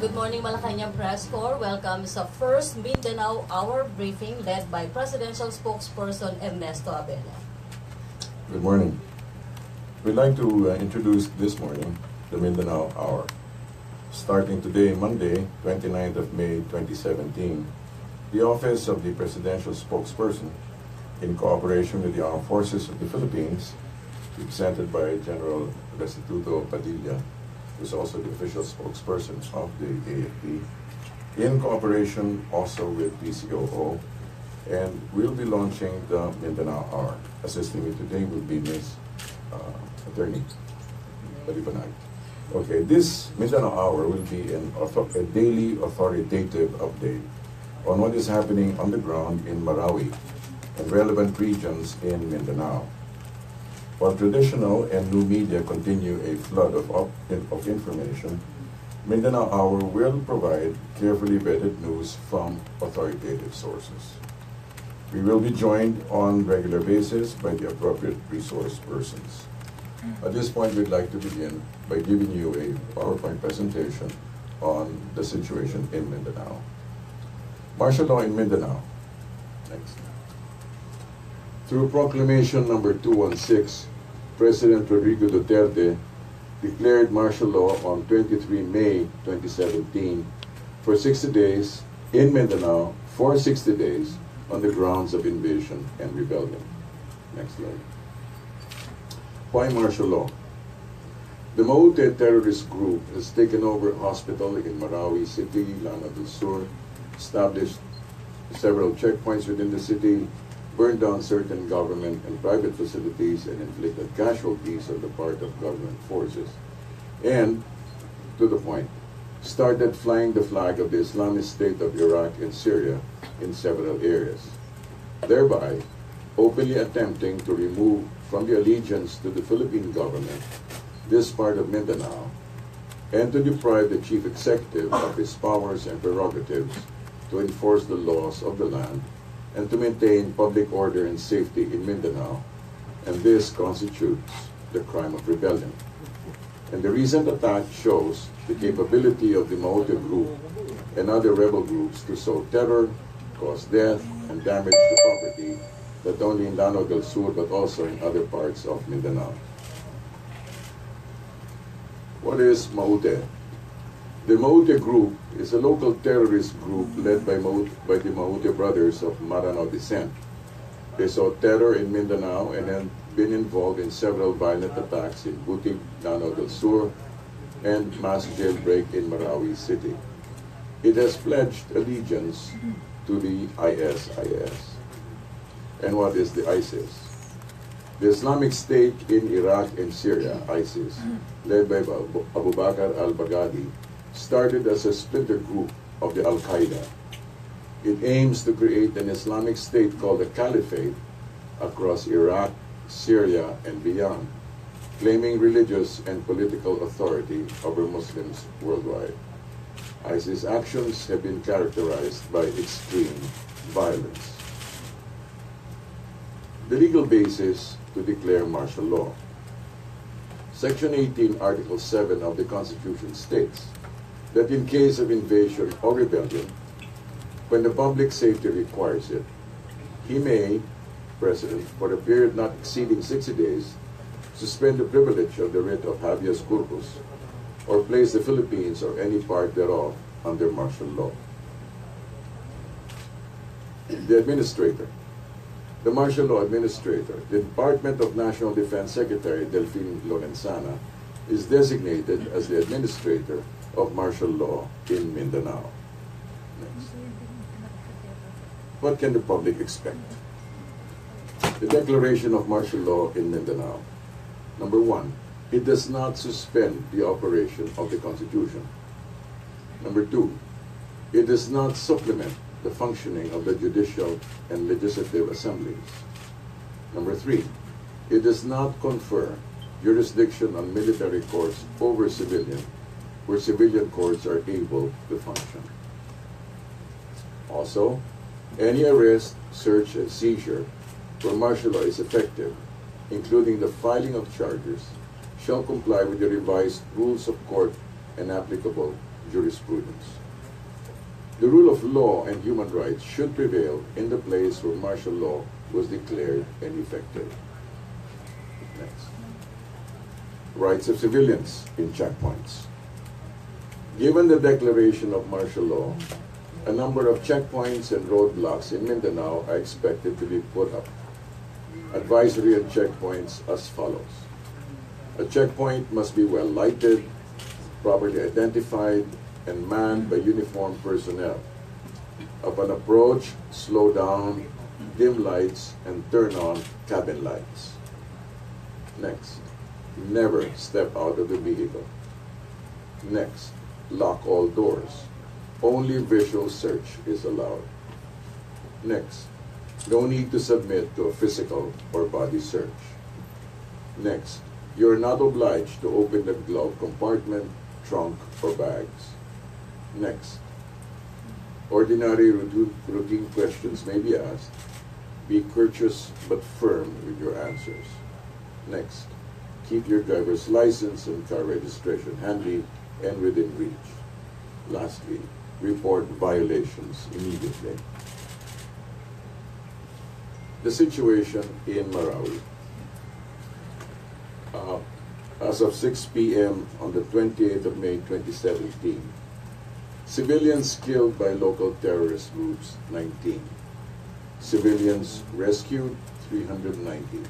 Good morning, Malacanang Press Corps. Welcome sa first Mindanao Hour briefing led by Presidential Spokesperson Ernesto Abella. Good morning. We'd like to introduce this morning the Mindanao Hour. Starting today, Monday, 29th of May 2017, the Office of the Presidential Spokesperson, in cooperation with the Armed Forces of the Philippines, represented by General Restituto Padilla, who's also the official spokesperson of the AFP, in cooperation also with PCOO, and we'll be launching the Mindanao Hour. Assisting me today will be Ms. Attorney Balibanag. Okay, this Mindanao Hour will be a daily authoritative update on what is happening on the ground in Marawi and relevant regions in Mindanao. While traditional and new media continue a flood of information, Mindanao Hour will provide carefully vetted news from authoritative sources. We will be joined on a regular basis by the appropriate resource persons. At this point, we'd like to begin by giving you a PowerPoint presentation on the situation in Mindanao. Martial law in Mindanao. Next. Through Proclamation number 216, President Rodrigo Duterte declared martial law on 23 May 2017 for 60 days in Mindanao for 60 days on the grounds of invasion and rebellion. Next slide. Why martial law? The Maute terrorist group has taken over a hospital in Marawi City, Lanao del Sur, established several checkpoints within the city, burned down certain government and private facilities, and inflicted casualties on the part of government forces, and, to the point, started flying the flag of the Islamic State of Iraq and Syria in several areas, thereby openly attempting to remove from the allegiance to the Philippine government this part of Mindanao, and to deprive the chief executive of his powers and prerogatives to enforce the laws of the land and to maintain public order and safety in Mindanao, and this constitutes the crime of rebellion. And the recent attack shows the capability of the Maute group and other rebel groups to sow terror, cause death, and damage to property, not only in Lanao del Sur but also in other parts of Mindanao. What is Maute? The Maute group is a local terrorist group led by the Maute brothers of Maranao descent. They saw terror in Mindanao and have been involved in several violent attacks in Butig, Lanao del Sur, and mass jailbreak in Marawi City. It has pledged allegiance to the ISIS. And what is the ISIS? The Islamic State in Iraq and Syria, ISIS, led by Abu Bakr al-Baghdadi, started as a splinter group of the Al-Qaeda. It aims to create an Islamic State called the Caliphate across Iraq, Syria, and beyond, claiming religious and political authority over Muslims worldwide. ISIS actions have been characterized by extreme violence. The legal basis to declare martial law. Section 18, Article 7 of the Constitution states that in case of invasion or rebellion, when the public safety requires it, he may, President, for a period not exceeding 60 days, suspend the privilege of the writ of habeas corpus, or place the Philippines or any part thereof under martial law. The Administrator. The Martial Law Administrator, the Department of National Defense Secretary Delphine Lorenzana, is designated as the Administrator of martial law in Mindanao. Next. What can the public expect? The declaration of martial law in Mindanao. Number one, it does not suspend the operation of the Constitution. Number two, it does not supplement the functioning of the judicial and legislative assemblies. Number three, it does not confer jurisdiction on military courts over civilian, where civilian courts are able to function. Also, any arrest, search, and seizure where martial law is effective, including the filing of charges, shall comply with the revised rules of court and applicable jurisprudence. The rule of law and human rights should prevail in the place where martial law was declared and effective. Next. Rights of civilians in checkpoints. Given the declaration of martial law, a number of checkpoints and roadblocks in Mindanao are expected to be put up. Advisory on checkpoints as follows. A checkpoint must be well lighted, properly identified, and manned by uniformed personnel. Upon approach, slow down, dim lights, and turn on cabin lights. Next, never step out of the vehicle. Next, lock all doors. Only visual search is allowed. Next, no need to submit to a physical or body search. Next, you are not obliged to open the glove compartment, trunk, or bags. Next, ordinary routine questions may be asked. Be courteous but firm with your answers. Next, keep your driver's license and car registration handy and within reach. Lastly, report violations immediately. The situation in Marawi. As of 6 p.m. on the 28th of May 2017, civilians killed by local terrorist groups, 19. Civilians rescued, 390.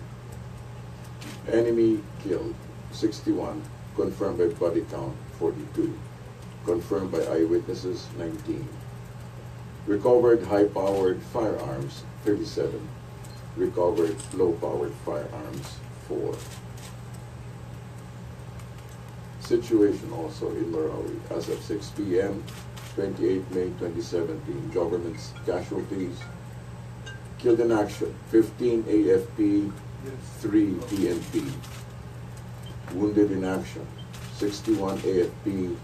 Enemy killed, 61. Confirmed by body count, 42. Confirmed by eyewitnesses, 19. Recovered high-powered firearms, 37. Recovered low-powered firearms, 4. Situation also in Marawi. As of 6 p.m., 28 May 2017, government's casualties. Killed in action, 15 AFP, 3 PNP. Wounded in action, 61 AFP,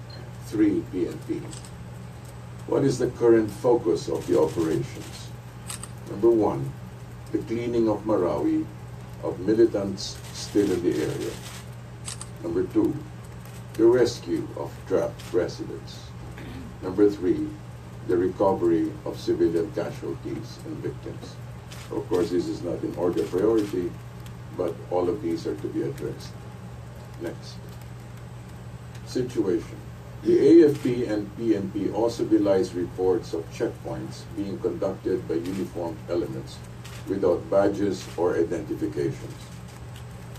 3 PNP. What is the current focus of the operations? Number 1, the cleaning of Marawi of militants still in the area. Number 2, the rescue of trapped residents. Number 3, the recovery of civilian casualties and victims. Of course, this is not in order of priority, but all of these are to be addressed. Next. Situation. The AFP and PNP also belies reports of checkpoints being conducted by uniformed elements without badges or identifications.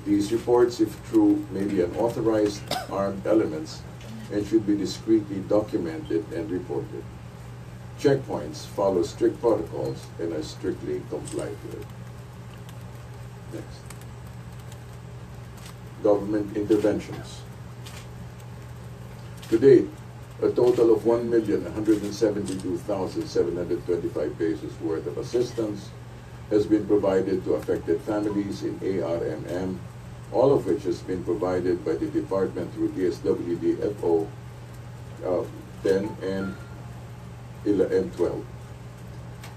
These reports, if true, may be unauthorized armed elements and should be discreetly documented and reported. Checkpoints follow strict protocols and are strictly complied with. Next. Government interventions. To date, a total of 1,172,725 pesos worth of assistance has been provided to affected families in ARMM, all of which has been provided by the department through DSWD FO 10 and 12.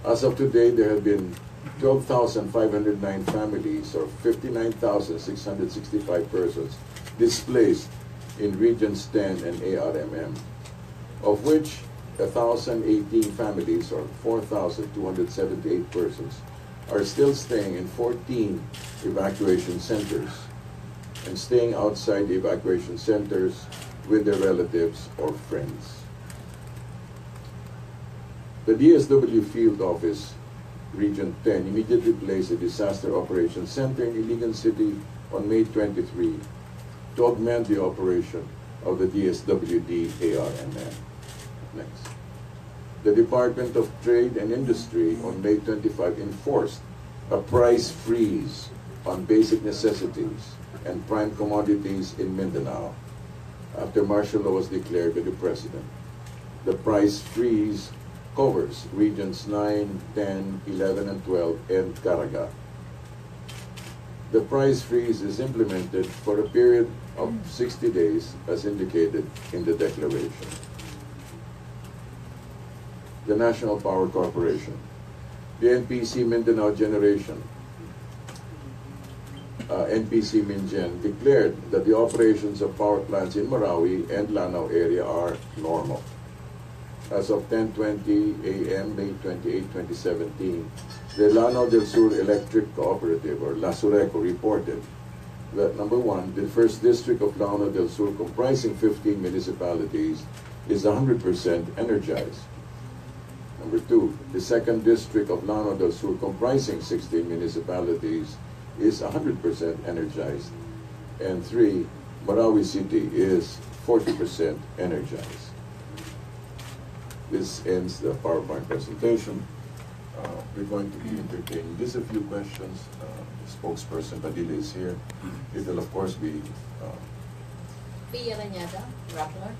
As of today, there have been 12,509 families or 59,665 persons displaced in Regions 10 and ARMM, of which 1,018 families or 4,278 persons are still staying in 14 evacuation centers and staying outside the evacuation centers with their relatives or friends. The DSW Field Office, Region 10, immediately placed a Disaster Operations Center in Iligan City on May 23 to augment the operation of the DSWD ARMM. Next. The Department of Trade and Industry on May 25 enforced a price freeze on basic necessities and prime commodities in Mindanao after martial law was declared by the President. The price freeze covers Regions 9, 10, 11, and 12, and Caraga. The price freeze is implemented for a period of 60 days as indicated in the declaration. The National Power Corporation, the NPC Mindanao Generation, NPC BGen declared that the operations of power plants in Marawi and Lanao area are normal. As of 10:20 a.m. May 28, 2017, the Lanao del Sur Electric Cooperative, or LASURECO, reported that, number one, the first district of Lanao del Sur, comprising 15 municipalities, is 100% energized. Number two, the second district of Lanao del Sur, comprising 16 municipalities, is 100% energized. And three, Marawi City is 40% energized. This ends the PowerPoint presentation. We're going to be entertaining just a few questions. The spokesperson Padilla is here. It will, of course, be Rappler.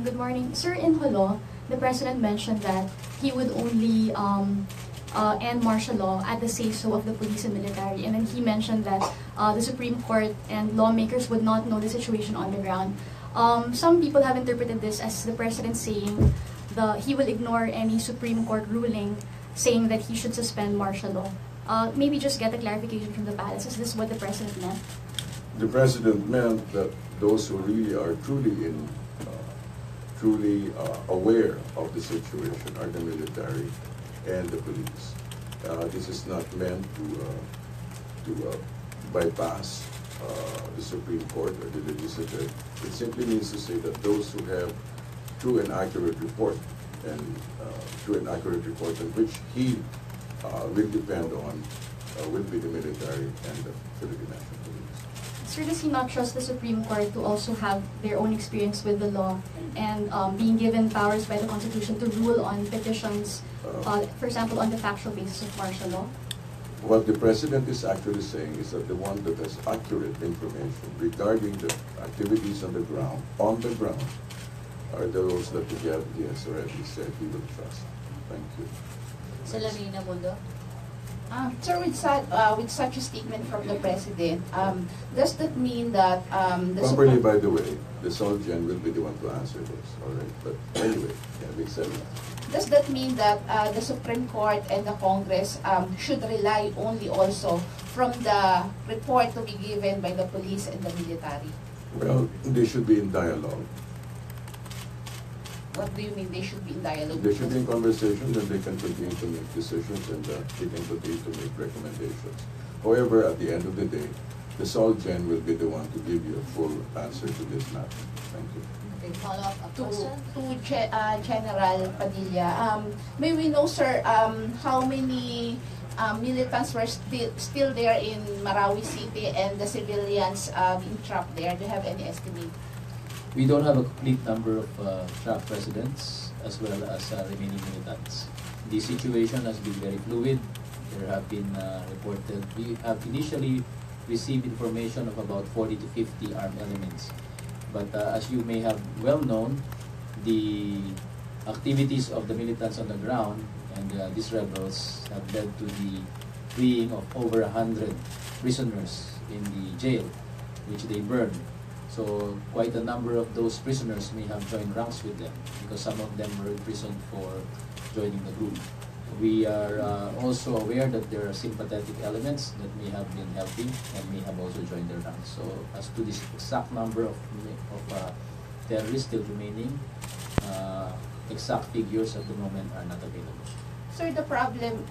Good morning. Sir, in Holo, the President mentioned that he would only end martial law at the say-so of the police and military. And then he mentioned that the Supreme Court and lawmakers would not know the situation on the ground. Some people have interpreted this as the President saying he will ignore any Supreme Court ruling saying that he should suspend martial law. Maybe just get a clarification from the palace. Is this what the President meant? The President meant that those who really are truly aware of the situation are the military and the police. This is not meant to bypass the Supreme Court or the legislature. It simply means to say that those who have true and accurate report, and on which he will depend on, will be the military and the Philippine National Police. Sir, does he not trust the Supreme Court to also have their own experience with the law and being given powers by the Constitution to rule on petitions, for example, on the factual basis of martial law? What the President is actually saying is that the one that has accurate information regarding the activities on the ground, are those that the Deputy has already said he will trust. Thank you. Salarina Mundo. Sir, with such a statement from the President, does that mean that Properly, by the way, the Solgen will be the one to answer this, all right? But anyway, having said that. Does that mean that the Supreme Court and the Congress should rely only also from the report to be given by the police and the military? Well, they should be in dialogue. What do you mean they should be in dialogue? They should be in conversation, and they can continue to make decisions, and they can continue to make recommendations. However, at the end of the day, the Solgen will be the one to give you a full answer to this matter. Thank you. Okay, follow-up question? To General Padilla, may we know, sir, how many militants were still there in Marawi City and the civilians being trapped there? Do you have any estimate? We don't have a complete number of trapped residents as well as remaining militants. The situation has been very fluid. There have been we have initially received information of about 40 to 50 armed elements. But as you may have well known, the activities of the militants on the ground and these rebels have led to the freeing of over 100 prisoners in the jail, which they burned. So quite a number of those prisoners may have joined ranks with them because some of them were imprisoned for joining the group. We are also aware that there are sympathetic elements that may have been helping and may have also joined their ranks. So as to this exact number of terrorists still remaining, exact figures at the moment are not available. Sir, the problem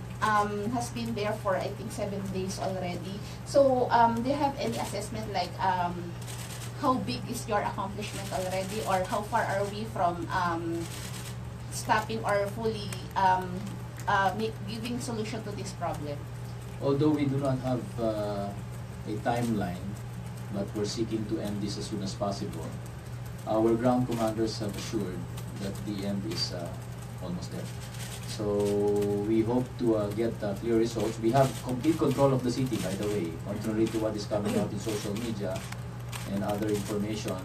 has been there for I think 7 days already. So do you have any assessment like how big is your accomplishment already, or how far are we from stopping or fully giving solution to this problem? Although we do not have a timeline, but we're seeking to end this as soon as possible, our ground commanders have assured that the end is almost there. So we hope to get clear results. We have complete control of the city, by the way, contrary to what is coming out in social media and other information,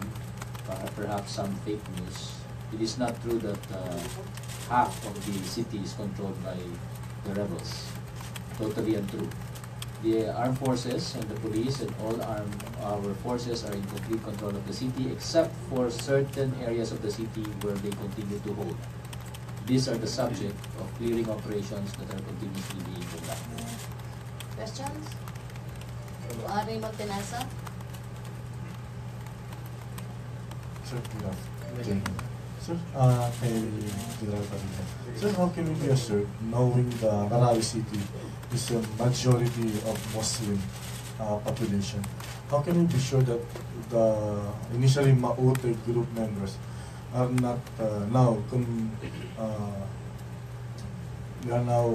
perhaps some fake news. It is not true that half of the city is controlled by the rebels. Totally untrue. The armed forces and the police and all our forces are in complete control of the city, except for certain areas of the city where they continue to hold. These are the subject of clearing operations that are continuously being conducted. Questions? Raymond Tenasa. Sir, good afternoon. Sir, kay General Padilla. Sir, how can we be assured, knowing the Marawi city is a majority of Muslim population, how can we be sure that the initially Maute group members are not they are now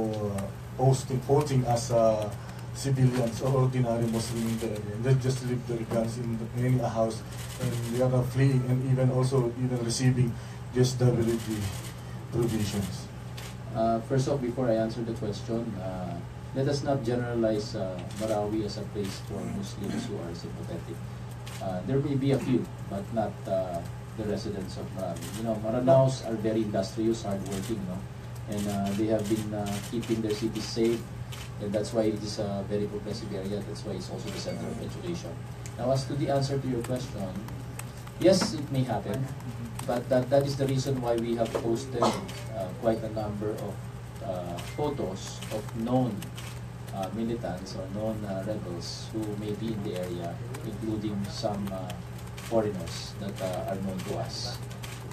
posting as civilians or ordinary Muslim in the area, and they just leave their guns in any house, and they are fleeing and even receiving disability provisions? First off, before I answer the question, let us not generalize Marawi as a place for Muslims who are sympathetic. There may be a few, but not the residents of Marawi. You know, Maranaos are very industrious, hardworking, no? And they have been keeping their cities safe, and that's why it is a very progressive area. That's why it's also the center of education. Now, as to the answer to your question, yes, it may happen, but that is the reason why we have posted quite a number of photos of known militants or known rebels who may be in the area, including some foreigners that are known to us.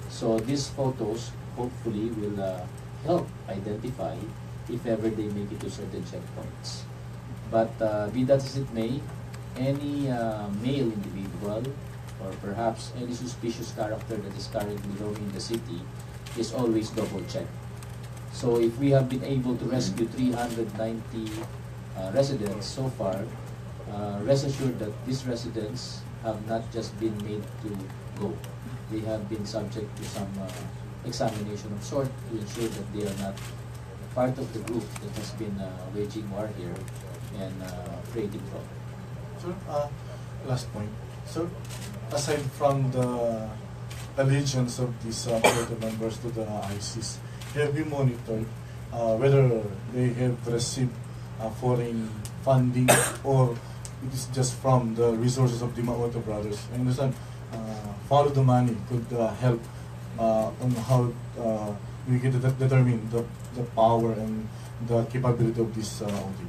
So these photos hopefully will help identify if ever they make it to certain checkpoints. But be that as it may, any male individual or perhaps any suspicious character that is currently roaming the city is always double-checked. So if we have been able to rescue 390 residents so far, rest assured that these residents have not just been made to go. They have been subject to some examination of sort to ensure that they are not part of the group that has been waging war here and creating trouble. Sir, last point. Sir, aside from the allegiance of these political members to the ISIS, have you monitored whether they have received foreign funding or it is just from the resources of the Maota brothers? I understand follow the money could help on how we can determine the power and the capability of this OTG.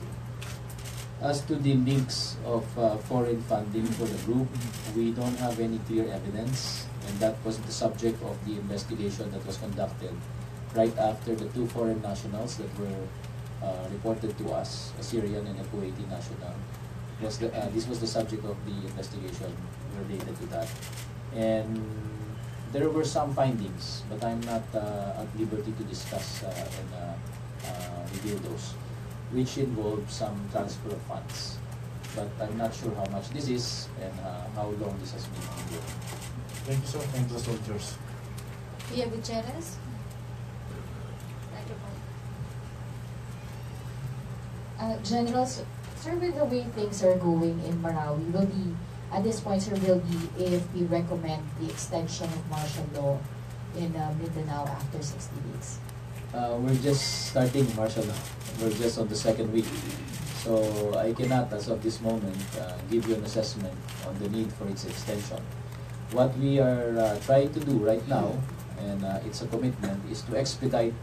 As to the links of foreign funding for the group, we don't have any clear evidence, and that was the subject of the investigation that was conducted right after the two foreign nationals that were reported to us, a Syrian and a Kuwaiti national. This was the subject of the investigation related to that. And there were some findings, but I'm not at liberty to discuss and reveal those, which involve some transfer of funds. But I'm not sure how much this is and how long this has been ongoing. Thank you, sir, and the soldiers. Pia Gutierrez. Microphone. General, sir, with the way things are going in Marawi, will be, at this point, sir, will the AFP recommend the extension of martial law in Mindanao after 60 days? We're just starting martial law. We're just on the second week. So I cannot, as of this moment, give you an assessment on the need for its extension. What we are trying to do right now, and it's a commitment, is to expedite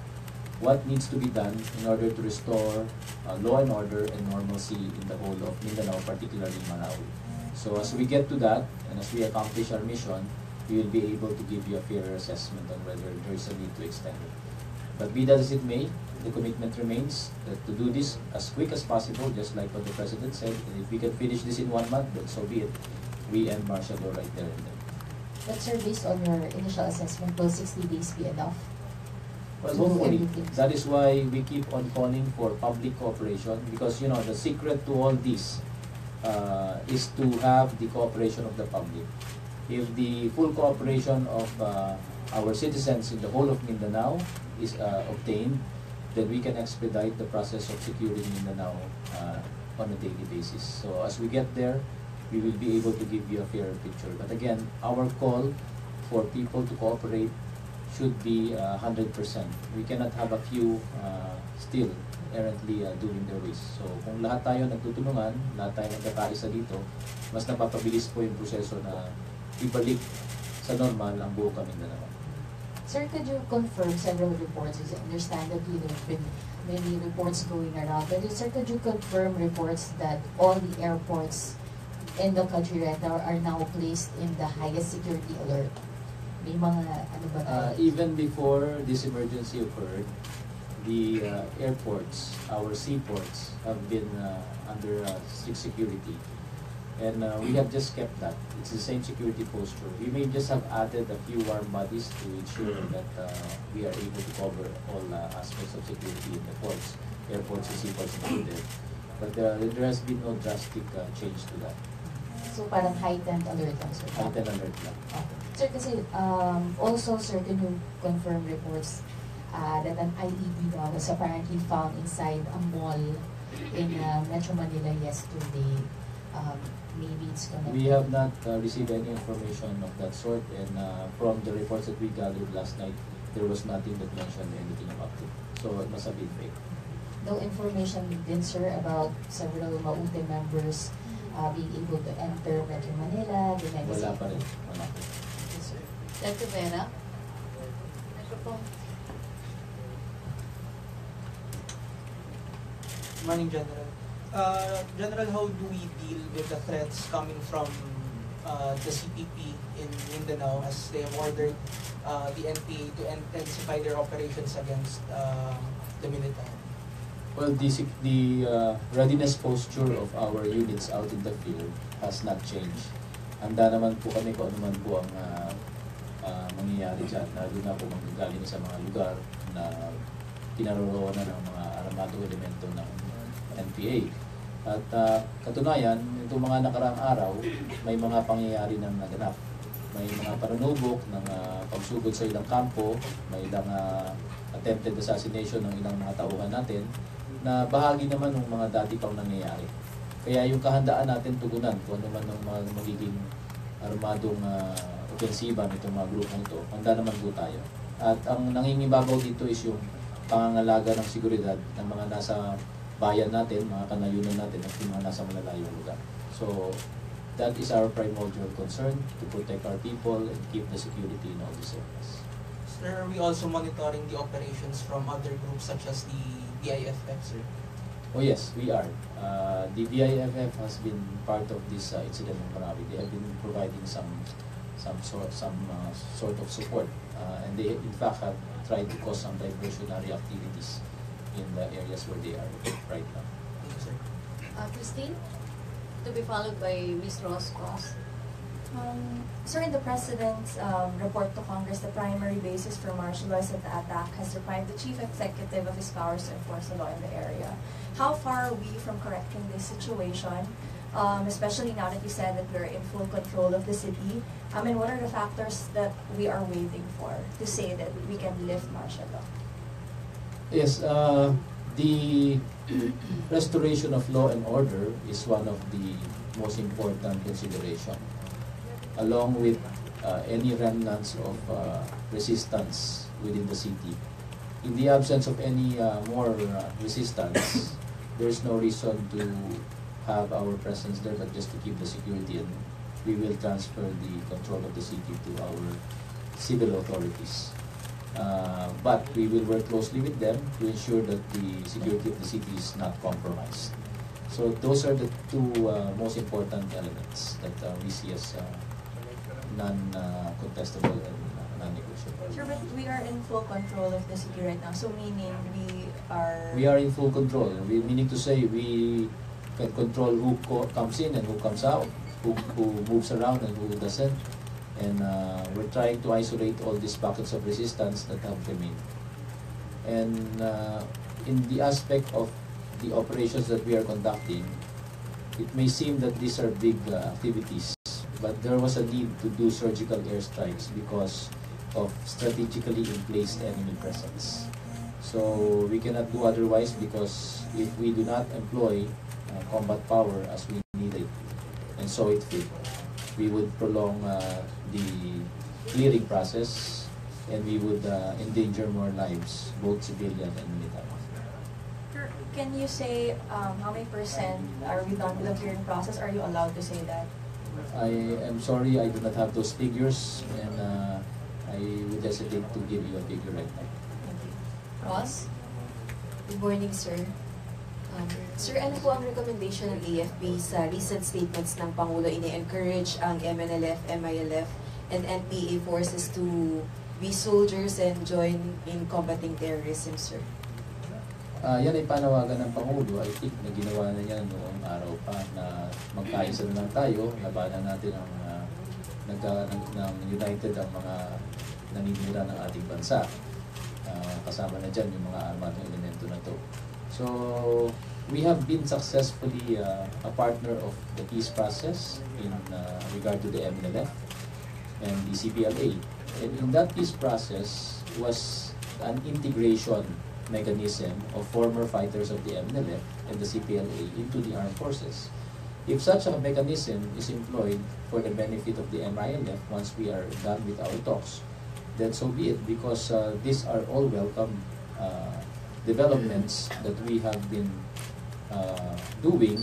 what needs to be done in order to restore law and order and normalcy in the whole of Mindanao, particularly Marawi. So as we get to that, and as we accomplish our mission, we will be able to give you a fairer assessment on whether there is a need to extend it. But be that as it may, the commitment remains that to do this as quick as possible, just like what the President said, and if we can finish this in 1 month, then so be it. We end martial law right there and then. But sir, based on your initial assessment, will 60 days be enough? Well, to do hopefully. everything? That is why we keep on calling for public cooperation, because, you know, the secret to all this is to have the cooperation of the public. If the full cooperation of our citizens in the whole of Mindanao is obtained, then we can expedite the process of securing Mindanao on a daily basis. So as we get there, we will be able to give you a fairer picture. But again, our call for people to cooperate should be 100%. We cannot have a few still errantly doing their ways. So kung lahat tayo nagtutulungan, lahat tayo nagkakaisa dito, mas napapabilis po yung proseso na ibalik sa normal ang buong Mindanao. Sir, could you confirm several reports? I understand that there have been many reports going around. But sir, could you confirm reports that all the airports in the country right now are now placed in the highest security alert. May mga ano ba tayo? Even before this emergency occurred, the airports, our seaports, have been under strict security. And we have just kept that. It's the same security posture. We may just have added a few warm bodies to ensure that we are able to cover all aspects of security in the ports, airports and seaports included. But there has been no drastic change to that. So parang heightened alert lang, sir? Heightened alert lang. Okay. Sir, kasi also certain who confirmed reports that an IED was apparently found inside a mall in Metro Manila yesterday. Maybe it's gonna We have not received any information of that sort, and from the reports that we gathered last night, there was nothing that mentioned anything about it. So it must have been fake. no information din, sir, about several Maute members being able to enter Metro Manila, the next Wala pa rin. Wala pa rin. Yes, sir. Dr. Vera? Microphone. Morning, General. General, how do we deal with the threats coming from the CPP in Mindanao as they have ordered the NPA to intensify their operations against the military? Well, the readiness posture of our units out in the field has not changed. Handa naman po kami kung ano man po ang mangyayari dyan, lalo na po manggagaling sa mga lugar na kinaroroonan ng mga armadong elemento ng NPA. At katunayan, itong mga nakaraang araw, may mga pangyayari ng naganap. May mga panunubok ng pagsugod sa ilang kampo, may ilang attempted assassination ng ilang mga tauhan natin, na bahagi naman ng mga dati pang nangyayari. Kaya yung kahandaan natin tugunan kung ano man ng mga magiging armadong opensiba nitong mga grupong ito, handa naman po tayo. At ang nangingibabaw dito is yung pangangalaga ng seguridad ng mga nasa bayan natin, mga kanayunan natin at yung mga nasa malalayong lugar. So, that is our primordial concern, to protect our people and keep the security in all these areas. Sir, are we also monitoring the operations from other groups such as the BIFF, sir? Oh yes, we are. The BIFF has been part of this incident in Marawi. They have been providing some sort of support, and they in fact have tried to cause some diversionary activities in the areas where they are right now. Thank you, sir. Christine? To be followed by Ms. Ross. Sir, in the President's report to Congress, the primary basis for martial law is that the attack has deprived the Chief Executive of his powers to enforce the law in the area. How far are we from correcting this situation, especially now that you said that we're in full control of the city? And what are the factors that we are waiting for to say that we can lift martial law? Yes, the restoration of law and order is one of the most important consideration, along with any remnants of resistance within the city. In the absence of any more resistance, there's no reason to have our presence there, but just to keep the security, and we will transfer the control of the city to our civil authorities. But we will work closely with them to ensure that the security of the city is not compromised. So those are the two most important elements that we see as non-contestable and non-negotiable. Sir, but we are in full control of the city right now, so meaning We are in full control. Meaning to say we can control who comes in and who comes out, who moves around and who doesn't. And we're trying to isolate all these pockets of resistance that have remained. And in the aspect of the operations that we are conducting, it may seem that these are big activities, but there was a need to do surgical airstrikes because of strategically placed enemy presence. So we cannot do otherwise, because if we do not employ combat power as we need it, and so it fit, we would prolong the clearing process, and we would endanger more lives, both civilian and military. Sir, can you say how many percent are we done with the clearing process? Are you allowed to say that? I am sorry, I do not have those figures, and I would hesitate to give you a figure right now. Ross? Good morning, sir. Sir, ano po ang recommendation ng AFP sa recent statements ng Pangulo ini-encourage ang MNLF, MILF, and NPA forces to be soldiers and join in combating terrorism, sir? Yan ay panawagan ng Pangulo. I think na ginawa na niya noong araw pa na magkaisa na lang tayo, labanan natin ang ng united ang mga naninira ng ating bansa. Kasama na dyan yung mga armadong elemento na to. So, we have been successfully a partner of the peace process in regard to the MNLF and the CPLA. And in that peace process was an integration mechanism of former fighters of the MNLF and the CPLA into the armed forces. If such a mechanism is employed for the benefit of the MILF once we are done with our talks, then so be it, because these are all welcome developments that we have been doing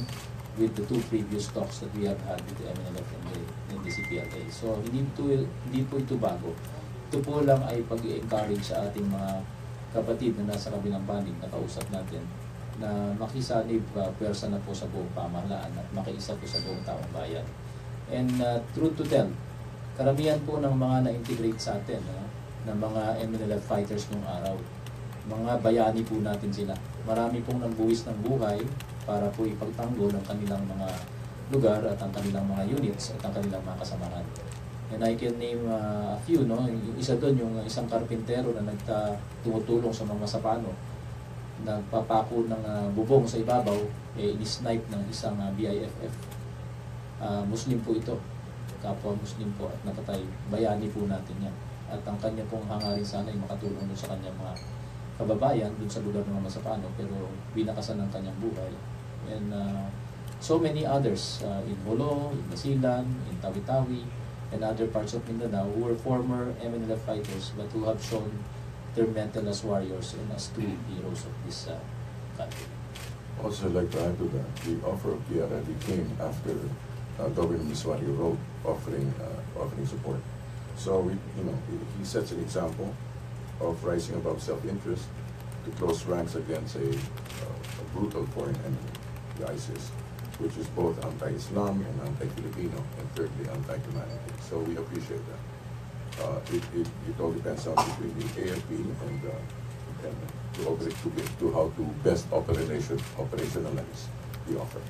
with the two previous talks that we have had with the MNLF and the CPLA. So hindi po ito bago. Ito po lang ay pag-encourage sa ating mga kapatid na nasa kabilang panig na kausap natin na makisanib pwersa na po sa buong pamahalaan at makiisa po sa buong taong bayan. And truth to tell, karamihan po ng mga na-integrate sa atin ng mga MNLF fighters nung araw, mga bayani po natin sila. Marami pong nagbuwis ng buhay para po ipagtanggol ang kanilang mga lugar at ang kanilang mga units at ang kanilang mga kasamahan. And I can name a few, no? Yung isa doon, yung isang karpintero na tumutulong sa mga sapano, nagpapako ng bubong sa ibabaw, ini-snipe ng isang BIFF. Muslim po ito, kapwa Muslim po at napatay. Bayani po natin yan. At ang kanya pong hangarin sana ay makatulong doon sa kanyang mga kababayan doon sa lugar ng mga masapano, pero binakasan ng kanyang buhay. And so many others in Bolo, in Basilan, in Tawi-Tawi, and other parts of Mindanao who were former MNLF fighters but who have shown their mettle as warriors and as true heroes of this country. Also, I'd like to add to that, the offer of PRD came after Governor Miswari wrote offering support. So he sets an example of rising above self-interest to close ranks against a brutal foreign enemy, the ISIS, which is both anti-Islam and anti-Filipino, and thirdly, anti-humanity. So we appreciate that. It all depends on between the AFP and to how to best operationalize the offer.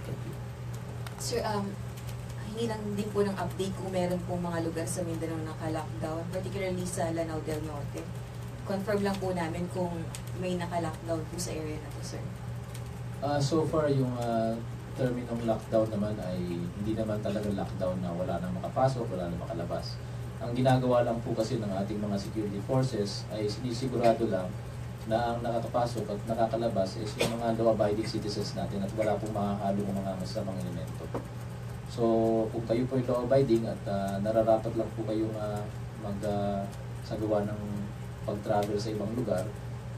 Thank you. Sir, hingi lang din po ng update kung meron pong mga lugar sa Mindanao na naka-lockdown, particularly sa Lanao del Norte. Confirm lang po namin kung may naka-lockdown po sa area na to, sir. So far, yung terminong lockdown naman ay hindi naman talaga lockdown na wala nang makapasok, wala nang makalabas. Ang ginagawa lang po kasi ng ating mga security forces ay sinisigurado lang na ang nakakapasok at nakakalabas is yung mga law-abiding citizens natin at wala pong makahalong mga masamang elemento. So kung kayo po ay law-abiding at nararapat lang po kayong magsagawa ng pag-travel sa ibang lugar,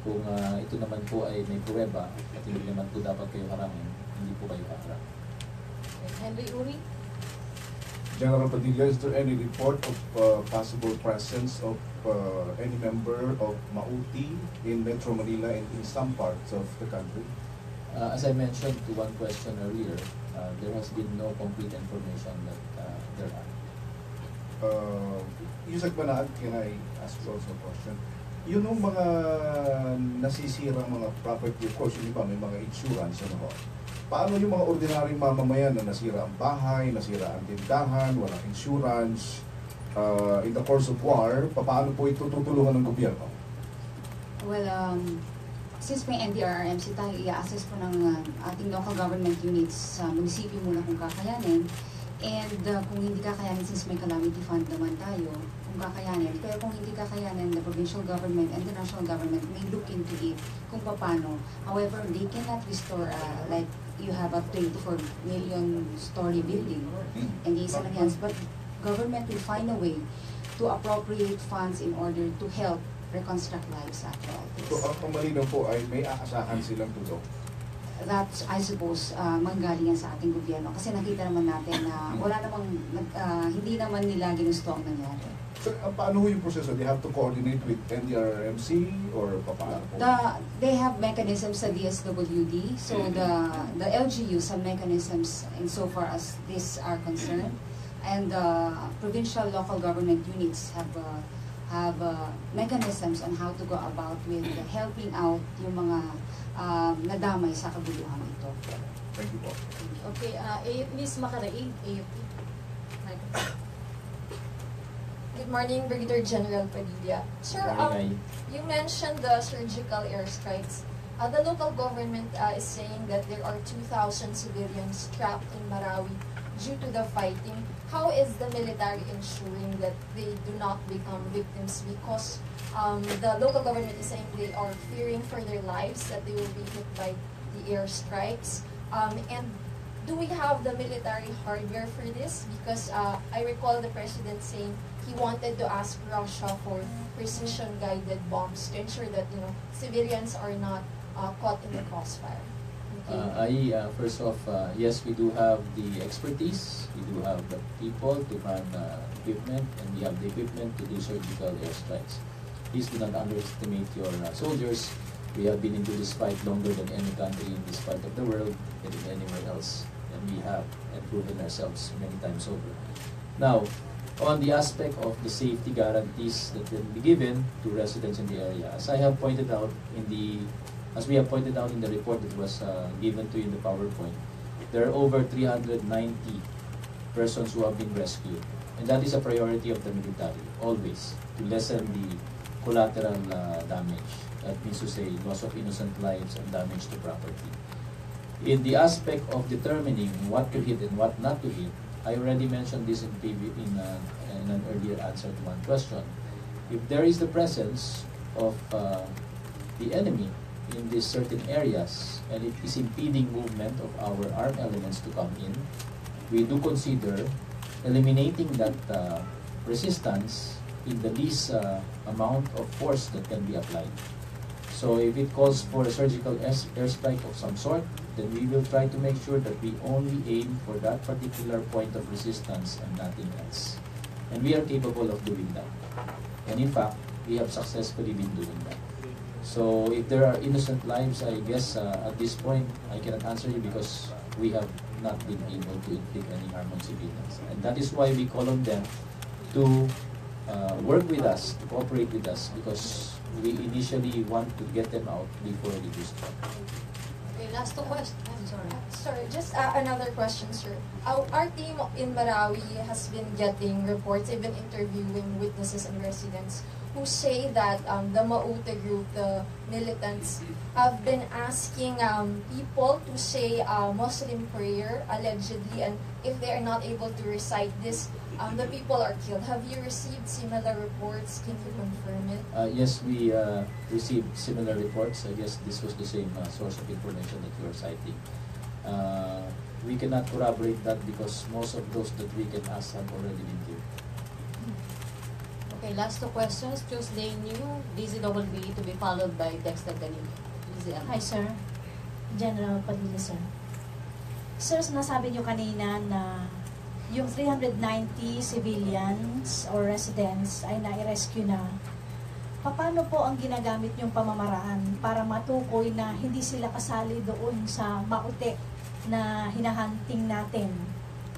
kung ito naman po ay may pruweba at hindi naman po dapat kayo harangin, hindi po kayo haharang. Henry Uri? General Padilla, is there any report of possible presence of any member of Mauti in Metro Manila and in some parts of the country? As I mentioned to one question earlier, there has been no complete information that there are. Yusek Banaan, can I ask you also a question? Yun yung mga nasisirang mga property, of course, yung iba may mga insurance, ano ho? Paano yung mga ordinaryong mamamayan na nasira ang bahay, nasira ang tindahan, walang insurance, in the course of war, paano po ito tutulungan ng gobyerno? Well, since may NDRRMC tayo, i-assess po ng ating local government units sa munisipyo muna kung kakayanin. And kung hindi kakayanin, since may calamity fund naman tayo, kung kakayanin. Pero kung hindi kakayanin, the provincial government and the national government may look into it kung paano. However, they cannot restore, like you have a 24 million story building and the hands, but government will find a way to appropriate funds in order to help reconstruct lives after all this. So ang malinaw po ay may aasahan silang tulong? that's, I suppose, manggaling yan sa ating gobyerno. Kasi nakita naman natin na wala namang, hindi naman nila ginusto ang nangyari. So, paano ho yung proseso? They have to coordinate with NDRRMC or paano po? They have mechanisms sa DSWD. So the LGUs have mechanisms insofar as these are concerned. And the provincial local government units have mechanisms on how to go about with helping out yung mga nadamay sa kaguluhan ito. Thank you po. Okay, Ms. Makaraig, AFP. Good morning, Brigadier General Padilla. Sir, you mentioned the surgical airstrikes. The local government is saying that there are 2,000 civilians trapped in Marawi due to the fighting. How is the military ensuring that they do not become victims? Because the local government is saying they are fearing for their lives, that they will be hit by the airstrikes. And do we have the military hardware for this? Because I recall the president saying he wanted to ask Russia for precision-guided bombs to ensure that civilians are not caught in the crossfire. First off, yes, we do have the expertise, we do have the people to man equipment, and we have the equipment to do surgical airstrikes. Please do not underestimate your soldiers. We have been into this fight longer than any country in this part of the world and anywhere else, and we have proven ourselves many times over. Now, on the aspect of the safety guarantees that will be given to residents in the area, as we have pointed out in the report that was given to you in the PowerPoint, there are over 390 persons who have been rescued, and that is a priority of the military always, to lessen the collateral damage. That means to say loss of innocent lives and damage to property. In the aspect of determining what to hit and what not to hit, I already mentioned this in an earlier answer to one question. If there is the presence of the enemy in these certain areas and it is impeding movement of our armed elements to come in, we do consider eliminating that resistance in the least amount of force that can be applied. So if it calls for a surgical airstrike of some sort, then we will try to make sure that we only aim for that particular point of resistance and nothing else. And we are capable of doing that. And in fact, we have successfully been doing that. So if there are innocent lives, I guess at this point, I cannot answer you because we have not been able to inflict any harm on civilians. And that is why we call on them to work with us, to cooperate with us, because we initially want to get them out before we do stop. Okay, last two questions. I'm sorry. Sorry, just another question, sir. Our team in Marawi has been getting reports, even interviewing witnesses and residents who say that the Maute group, the militants, have been asking people to say Muslim prayer, allegedly, and if they are not able to recite this, the people are killed. Have you received similar reports? Can you confirm it? Yes, we received similar reports. I guess this was the same source of information that you are citing. We cannot corroborate that because most of those that we can ask have already been killed. Okay, last two questions. Tuesday new, DZWB to be followed by Dexter Ganino. Hi, sir. General Padilla, sir. Sir, nasabi niyo kanina na yung 390 civilians or residents ay nai-rescue na. Paano po ang ginagamit yung pamamaraan para matukoy na hindi sila kasali doon sa Maute na hinahunting natin?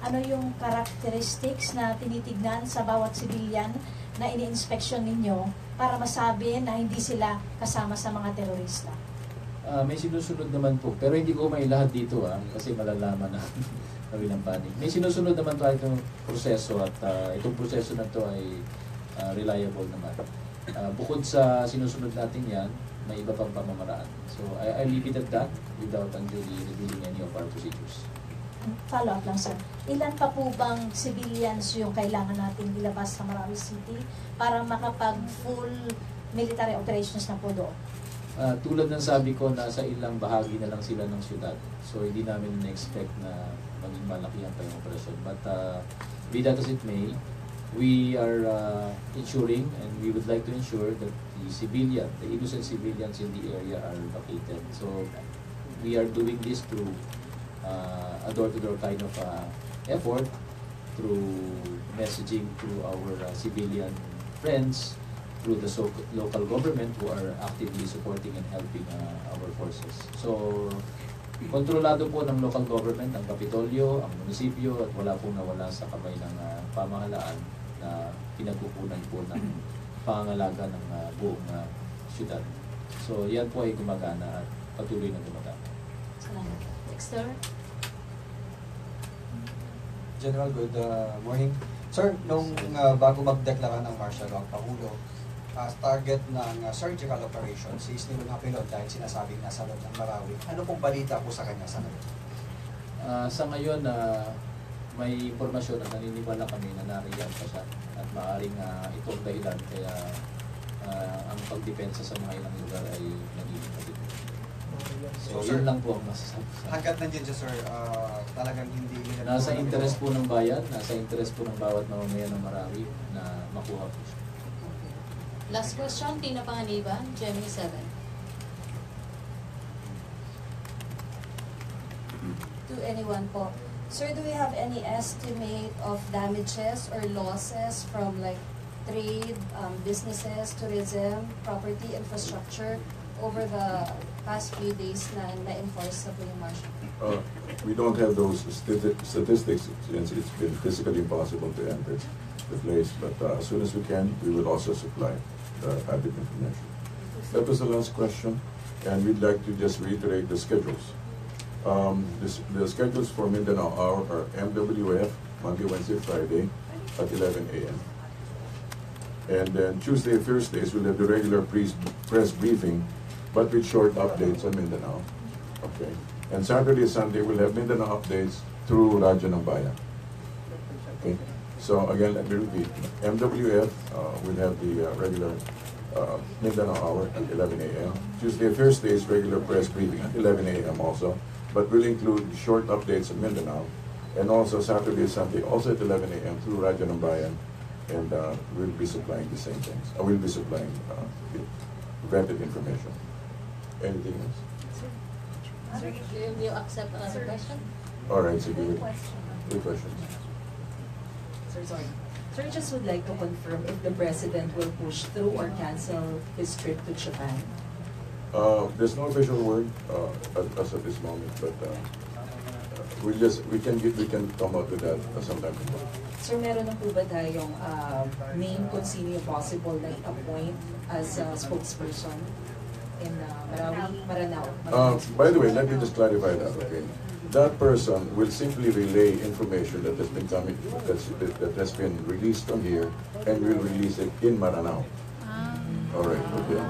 Ano yung characteristics na tinitignan sa bawat civilian na ini-inspection ninyo para masabi na hindi sila kasama sa mga terorista? May sinusunod naman po, pero hindi ko may lahat dito kasi malalaman na kami ng panig. May sinusunod naman tayo itong proseso at itong proseso na to ay reliable naman. Bukod sa sinusunod natin yan, may iba pang pamamaraan. So I leave it at that without unduly revealing any of our procedures. Follow up lang, sir. Ilan pa po bang civilians yung kailangan natin ilabas sa Marawi City para makapag-full military operations na po doon? Tulad ng sabi ko, nasa ilang bahagi na lang sila ng syudad. So hindi namin na-expect na maging malaki ang tayong operasyon. But be that as it may, we are ensuring and we would like to ensure that the innocent civilians in the area are located. So we are doing this through a door-to-door kind of effort, through messaging to our civilian friends, through the local government who are actively supporting and helping our forces. So, kontrolado po ng local government, ang Kapitolyo, ang munisipyo, at wala pong nawala sa kamay ng pamahalaan na pinagkukunan po ng pangangalaga ng buong syudad. So, yan po ay gumagana at patuloy na gumagana. Salamat. Dexter? General, good morning. Sir, nung bago magdeklara ng martial law ang Pangulo, target ng surgical operations is nilunapilon dahil sinasabing nasa loob ng Marawi. Ano pong balita po sa kanya sa ngayon? Sa ngayon, may impormasyon na naniniwala kami na nariyan pa siya at maaaring itong dahilan kaya ang pagdepensa sa mga ilang lugar ay nagiging mabigat. So, yun lang po ang masasabi. Hanggat nandiyan siya, sir, talagang hindi nila... Nasa interest po ng bayan, nasa interest po ng bawat mamamayan ng Marawi na makuha po siya. Last question, Tina Panganiban, Gemini 7. To anyone po. Sir, do we have any estimate of damages or losses from like trade, businesses, tourism, property, infrastructure over the past few days na na-enforce sa yung martial? We don't have those statistics since it's been physically impossible to enter the place, but as soon as we can, we will also supply the added information. That was the last question, and we'd like to just reiterate the schedules. The schedules for Mindanao Hour are MWF, Monday, Wednesday, Friday, at 11 a.m. And then Tuesday, Thursdays, we'll have the regular press briefing, but with short updates on Mindanao. Okay. And Saturday, Sunday, we'll have Mindanao updates through Radyo ng Bayan. Okay. So again, let me repeat. MWF will have the regular Mindanao Hour at 11 a.m. Tuesday, Thursdays, regular press briefing at 11 a.m. also, but will include short updates on Mindanao. And also Saturday, Sunday, also at 11 a.m. through Radyo ng Bayan, and we'll be supplying the same things. I will be supplying the preventive information. Anything else? Sir, do you accept another question? All right, so good questions. Sorry. Sir, I just would like to confirm if the President will push through or cancel his trip to Japan. There's no official word as of this moment, but we can come out with that sometime tomorrow. Sir, meron na po ba tayong name kung sino yung possible na i-appoint as a spokesperson in Marawi, Maranao? By the way, let me just clarify that, okay? That person will simply relay information that has been coming, that has been released from here, and will release it in Maranao. All right, okay.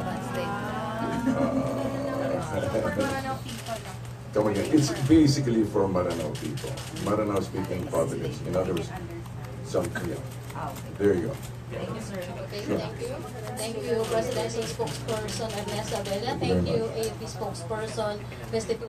Come again. It's basically for Maranao people, Maranao speaking province. In other words, something. There you go. Thank you, sir. Okay, sure. Thank you. Thank you, Presidential Spokesperson Ernesto Abella. Thank you, AFP Spokesperson Restituto